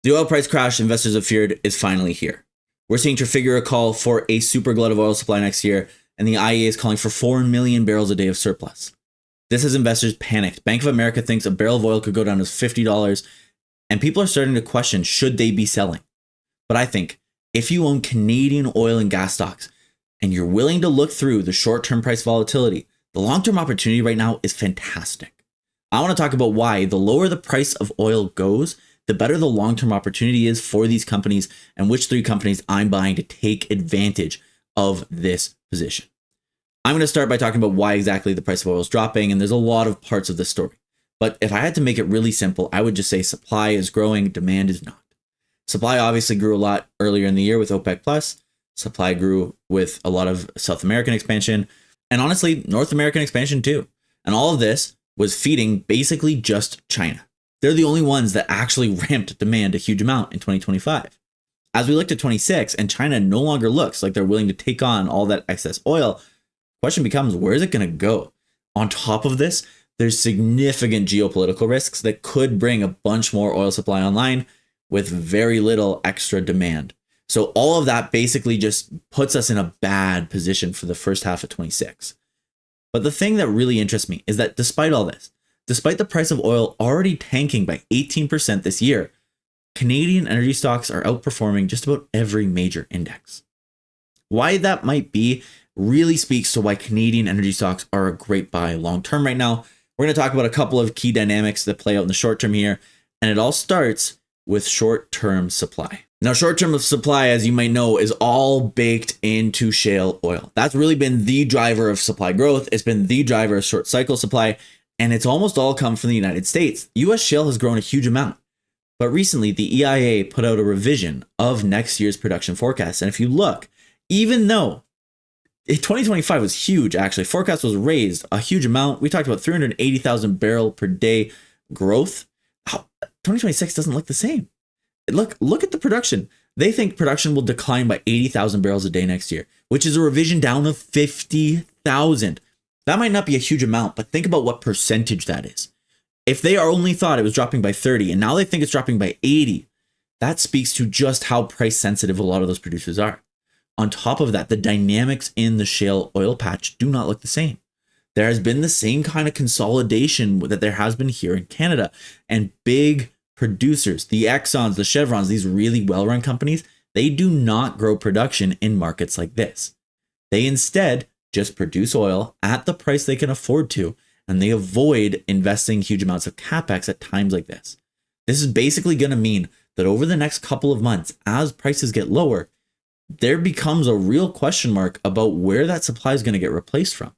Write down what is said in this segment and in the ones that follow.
The oil price crash investors have feared is finally here. We're seeing Trafigura call for a super glut of oil supply next year, and the IEA is calling for 4 million barrels a day of surplus. This has investors panicked. Bank of America thinks a barrel of oil could go down to $50, and people are starting to question, should they be selling? But I think if you own Canadian oil and gas stocks, and you're willing to look through the short-term price volatility, the long-term opportunity right now is fantastic. I want to talk about why the lower the price of oil goes, the better the long-term opportunity is for these companies and which 3 companies I'm buying to take advantage of this position. I'm going to start by talking about why exactly the price of oil is dropping, and there's a lot of parts of this story. But if I had to make it really simple, I would just say supply is growing, demand is not. Supply obviously grew a lot earlier in the year with OPEC+. Supply grew with a lot of South American expansion, and honestly, North American expansion too. And all of this was feeding basically just China. They're the only ones that actually ramped demand a huge amount in 2025. As we look to 26 and China no longer looks like they're willing to take on all that excess oil, the question becomes, where is it going to go? On top of this, there's significant geopolitical risks that could bring a bunch more oil supply online with very little extra demand. So all of that basically just puts us in a bad position for the first half of 26. But the thing that really interests me is that despite all this, despite the price of oil already tanking by 18% this year, Canadian energy stocks are outperforming just about every major index. Why that might be really speaks to why Canadian energy stocks are a great buy long term right now. We're going to talk about a couple of key dynamics that play out in the short term here, and it all starts with short-term supply. Now, short-term supply, as you might know, is all baked into shale oil. That's really been the driver of supply growth. It's been the driver of short cycle supply, and it's almost all come from the United States. US shale has grown a huge amount. But recently, the EIA put out a revision of next year's production forecast. And if you look, even though 2025 was huge, actually, forecast was raised a huge amount. We talked about 380,000 barrel per day growth. 2026 doesn't look the same. Look at the production. They think production will decline by 80,000 barrels a day next year, which is a revision down of 50,000. That might not be a huge amount, but think about what percentage that is. If they only thought it was dropping by 30 and now they think it's dropping by 80, that speaks to just how price sensitive a lot of those producers are. On top of that, the dynamics in the shale oil patch do not look the same. There has been the same kind of consolidation that there has been here in Canada, and big producers, the Exxons, the Chevrons, these really well-run companies, they do not grow production in markets like this. They instead just produce oil at the price they can afford to, and they avoid investing huge amounts of capex at times like this. This is basically going to mean that over the next couple of months, as prices get lower, there becomes a real question mark about where that supply is going to get replaced from.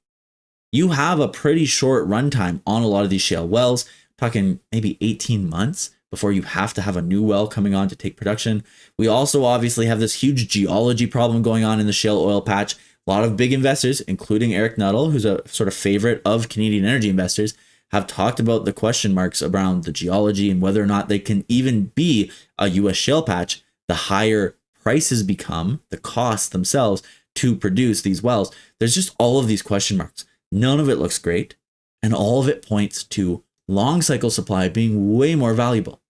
You have a pretty short runtime on a lot of these shale wells, talking maybe 18 months before you have to have a new well coming on to take production. We also obviously have this huge geology problem going on in the shale oil patch. A lot of big investors, including Eric Nuttall, who's a sort of favorite of Canadian energy investors, have talked about the question marks around the geology and whether or not they can even be a US shale patch. The higher prices become, the costs themselves to produce these wells, there's just all of these question marks. None of it looks great, and all of it points to long cycle supply being way more valuable.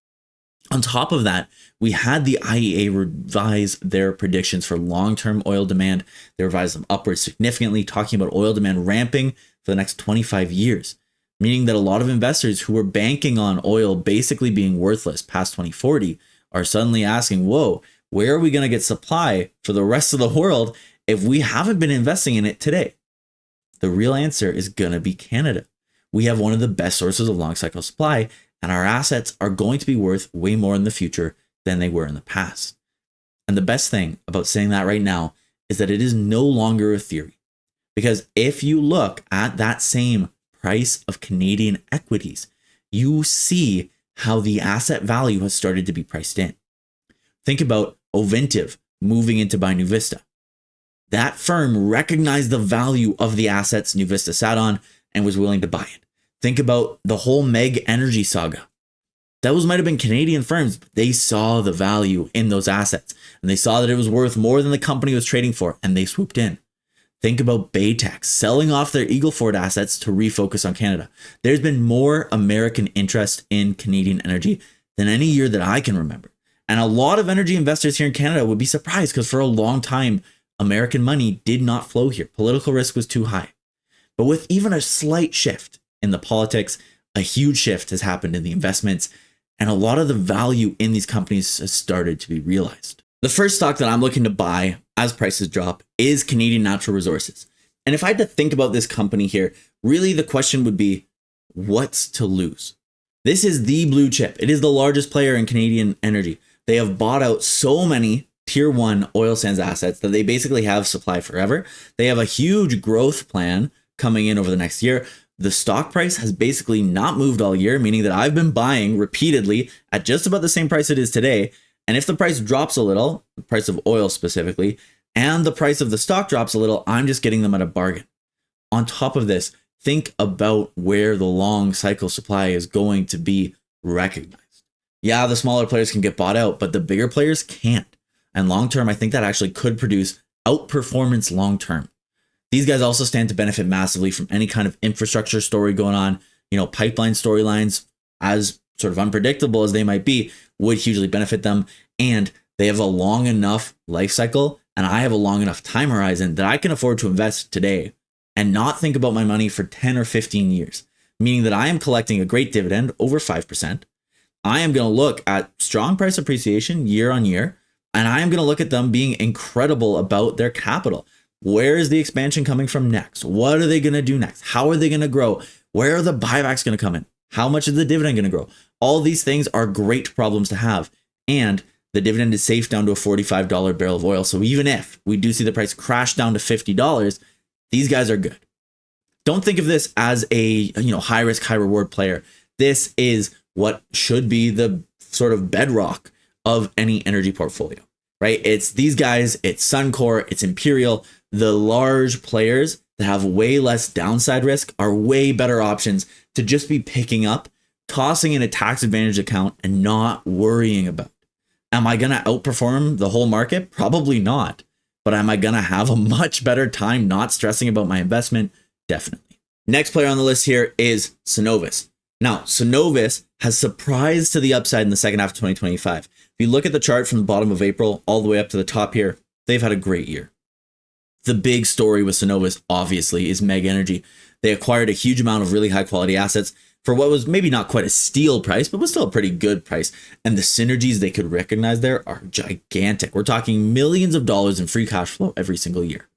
On top of that, we had the IEA revise their predictions for long-term oil demand. They revised them upwards significantly, talking about oil demand ramping for the next 25 years, meaning that a lot of investors who were banking on oil basically being worthless past 2040 are suddenly asking, whoa, where are we going to get supply for the rest of the world if we haven't been investing in it today? The real answer is going to be Canada. We have one of the best sources of long cycle supply, and our assets are going to be worth way more in the future than they were in the past. And the best thing about saying that right now is that it is no longer a theory. Because if you look at that same price of Canadian equities, you see how the asset value has started to be priced in. Think about Ovintiv moving into buy NuVista. That firm recognized the value of the assets NuVista sat on and was willing to buy it. Think about the whole Meg Energy saga. Those might have been Canadian firms, but they saw the value in those assets, and they saw that it was worth more than the company was trading for, and they swooped in. Think about Baytex selling off their Eagle Ford assets to refocus on Canada. There's been more American interest in Canadian energy than any year that I can remember. And a lot of energy investors here in Canada would be surprised because for a long time, American money did not flow here. Political risk was too high. But with even a slight shift in the politics, a huge shift has happened in the investments, and a lot of the value in these companies has started to be realized. The first stock that I'm looking to buy as prices drop is Canadian Natural Resources. And if I had to think about this company here, really the question would be, what's to lose? This is the blue chip. It is the largest player in Canadian energy. They have bought out so many tier 1 oil sands assets that they basically have supply forever. They have a huge growth plan coming in over the next year. The stock price has basically not moved all year, meaning that I've been buying repeatedly at just about the same price it is today. And if the price drops a little, the price of oil specifically, and the price of the stock drops a little, I'm just getting them at a bargain. On top of this, think about where the long cycle supply is going to be recognized. Yeah, the smaller players can get bought out, but the bigger players can't. And long term, I think that actually could produce outperformance long term. These guys also stand to benefit massively from any kind of infrastructure story going on. Pipeline storylines, as sort of unpredictable as they might be, would hugely benefit them. And they have a long enough life cycle, and I have a long enough time horizon that I can afford to invest today and not think about my money for 10 or 15 years, meaning that I am collecting a great dividend over 5%. I am going to look at strong price appreciation year on year, and I am going to look at them being incredible about their capital. Where is the expansion coming from next? What are they going to do next? How are they going to grow? Where are the buybacks going to come in? How much is the dividend going to grow? All these things are great problems to have. And the dividend is safe down to a $45 barrel of oil. So even if we do see the price crash down to $50, these guys are good. Don't think of this as a high risk, high reward player. This is what should be the sort of bedrock of any energy portfolio, right? It's these guys, it's Suncor, it's Imperial. The large players that have way less downside risk are way better options to just be picking up, tossing in a tax advantage account and not worrying about. Am I going to outperform the whole market? Probably not. But am I going to have a much better time not stressing about my investment? Definitely. Next player on the list here is Cenovus. Now, Cenovus has surprised to the upside in the second half of 2025. If you look at the chart from the bottom of April all the way up to the top here, they've had a great year. The big story with Cenovus, obviously, is Meg Energy. They acquired a huge amount of really high quality assets for what was maybe not quite a steal price, but was still a pretty good price. And the synergies they could recognize there are gigantic. We're talking millions of dollars in free cash flow every single year.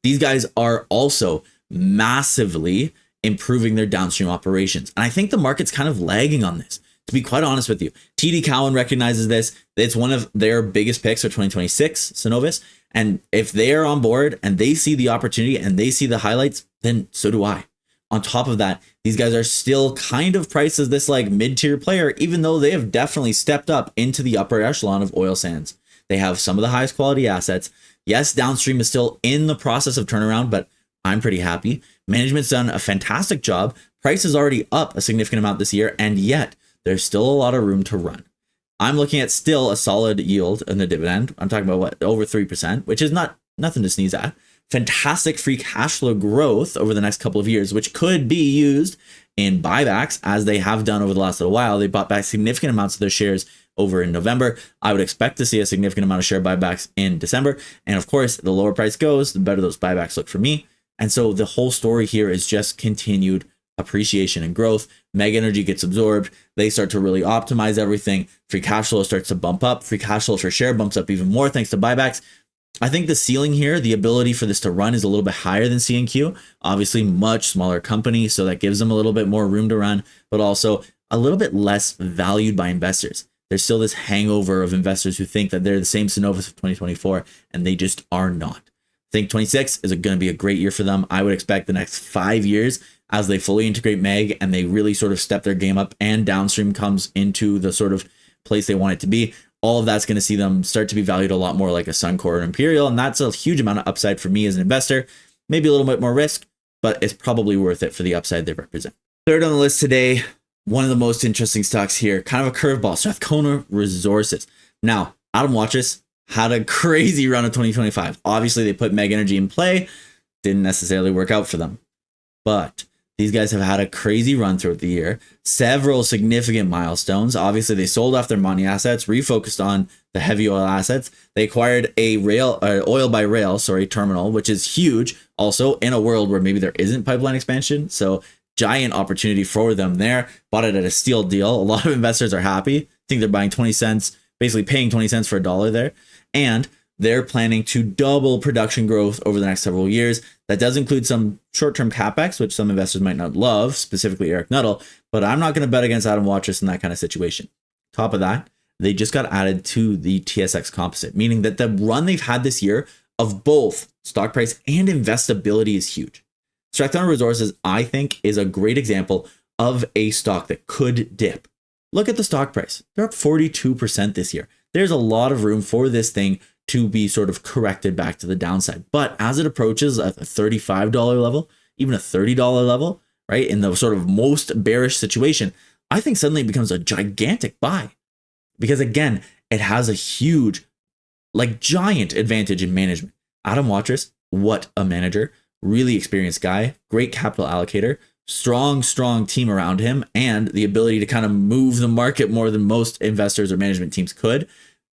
These guys are also massively improving their downstream operations. And I think the market's kind of lagging on this, to be quite honest with you. TD Cowen recognizes this. It's one of their biggest picks for 2026, Cenovus. And if they are on board and they see the opportunity and they see the highlights, then so do I. On top of that, these guys are still kind of priced as this like mid-tier player, even though they have definitely stepped up into the upper echelon of oil sands. They have some of the highest quality assets. Yes, downstream is still in the process of turnaround, but I'm pretty happy. Management's done a fantastic job. Price is already up a significant amount this year, and yet there's still a lot of room to run. I'm looking at still a solid yield in the dividend. I'm talking about over 3%, which is nothing to sneeze at. Fantastic free cash flow growth over the next couple of years, which could be used in buybacks as they have done over the last little while. They bought back significant amounts of their shares over in November. I would expect to see a significant amount of share buybacks in December. And of course, the lower price goes, the better those buybacks look for me. And so the whole story here is just continued appreciation and growth. Meg Energy gets absorbed. They start to really optimize everything. Free cash flow starts to bump up. Free cash flow per share bumps up even more thanks to buybacks. I think the ceiling here, the ability for this to run is a little bit higher than CNQ. Obviously, much smaller company, so that gives them a little bit more room to run, but also a little bit less valued by investors. There's still this hangover of investors who think that they're the same Cenovus of 2024, and they just are not. I think 26 is going to be a great year for them. I would expect the next 5 years as they fully integrate Meg and they really sort of step their game up and downstream comes into the sort of place they want it to be. All of that's going to see them start to be valued a lot more like a Suncor or Imperial. And that's a huge amount of upside for me as an investor. Maybe a little bit more risk, but it's probably worth it for the upside they represent. Third on the list today, one of the most interesting stocks here, kind of a curveball, Strathcona Resources. Now, Adam Waterous had a crazy run of 2025. Obviously, they put Meg Energy in play. Didn't necessarily work out for them. But These guys have had a crazy run throughout the year, several significant milestones. Obviously, they sold off their money assets, refocused on the heavy oil assets. They acquired a oil by rail, terminal, which is huge. Also, in a world where maybe there isn't pipeline expansion, so giant opportunity for them there. Bought it at a steal deal. A lot of investors are happy. I think they're buying 20 cents, basically paying 20 cents for a dollar there, and they're planning to double production growth over the next several years. That does include some short-term capex, which some investors might not love, specifically Eric Nuttall, but I'm not going to bet against Adam Waterous in that kind of situation. Top of that, they just got added to the TSX composite, meaning that the run they've had this year of both stock price and investability is huge. Strathcona Resources, I think, is a great example of a stock that could dip. Look at the stock price. They're up 42% this year. There's a lot of room for this thing to be sort of corrected back to the downside. But as it approaches a $35 level, even a $30 level, right, in the sort of most bearish situation, I think suddenly it becomes a gigantic buy. Because again, it has a huge, giant advantage in management. Adam Waterous, what a manager, really experienced guy, great capital allocator, strong team around him, and the ability to kind of move the market more than most investors or management teams could.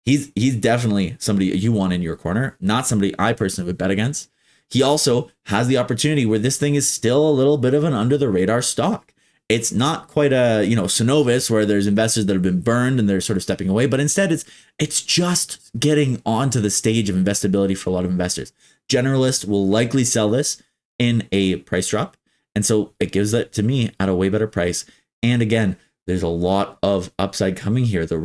He's definitely somebody you want in your corner, not somebody I personally would bet against. He also has the opportunity where this thing is still a little bit of an under the radar stock. It's not quite a, Synovus where there's investors that have been burned and they're sort of stepping away, but instead it's just getting onto the stage of investability for a lot of investors. Generalists will likely sell this in a price drop. And so it gives that to me at a way better price. And again, there's a lot of upside coming here. The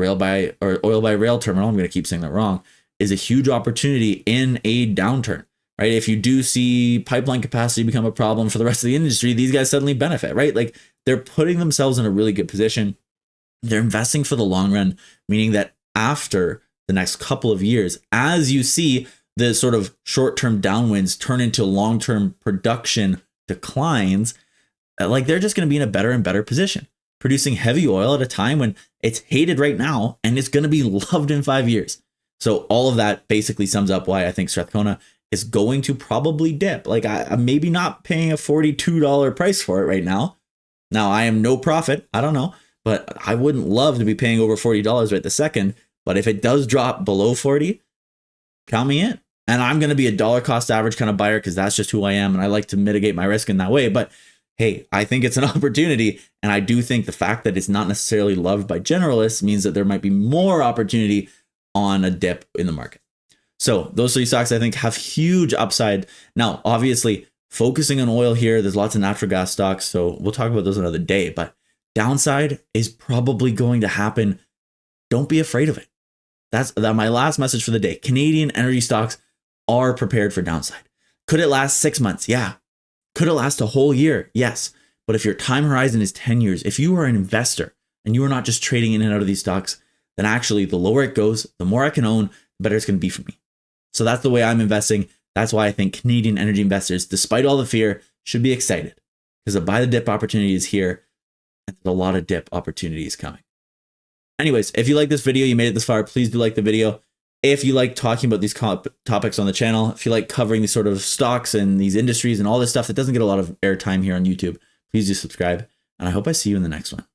oil by rail terminal, I'm going to keep saying that wrong, is a huge opportunity in a downturn, right? If you do see pipeline capacity become a problem for the rest of the industry, these guys suddenly benefit, right? They're putting themselves in a really good position. They're investing for the long run, meaning that after the next couple of years, as you see the sort of short-term downwinds turn into long-term production declines, they're just going to be in a better and better position, producing heavy oil at a time when it's hated right now and it's going to be loved in 5 years. So all of that basically sums up why I think Strathcona is going to probably dip. I'm maybe not paying a $42 price for it right now. Now I am no profit. I don't know, but I wouldn't love to be paying over $40 right this second. But if it does drop below 40, count me in. And I'm going to be a dollar cost average kind of buyer because that's just who I am. And I like to mitigate my risk in that way. But hey, I think it's an opportunity. And I do think the fact that it's not necessarily loved by generalists means that there might be more opportunity on a dip in the market. So those three stocks, I think, have huge upside. Now, obviously, focusing on oil here, there's lots of natural gas stocks. So we'll talk about those another day. But downside is probably going to happen. Don't be afraid of it. That's my last message for the day. Canadian energy stocks are prepared for downside. Could it last 6 months? Yeah. Could it last a whole year? Yes. But if your time horizon is 10 years, if you are an investor and you are not just trading in and out of these stocks, then actually the lower it goes, the more I can own, the better it's going to be for me. So that's the way I'm investing. That's why I think Canadian energy investors, despite all the fear, should be excited because the buy the dip opportunity is here and there's a lot of dip opportunities coming. Anyways, if you like this video, you made it this far, please do like the video. If you like talking about these topics on the channel, if you like covering these sort of stocks and these industries and all this stuff that doesn't get a lot of airtime here on YouTube, please do subscribe. And I hope I see you in the next one.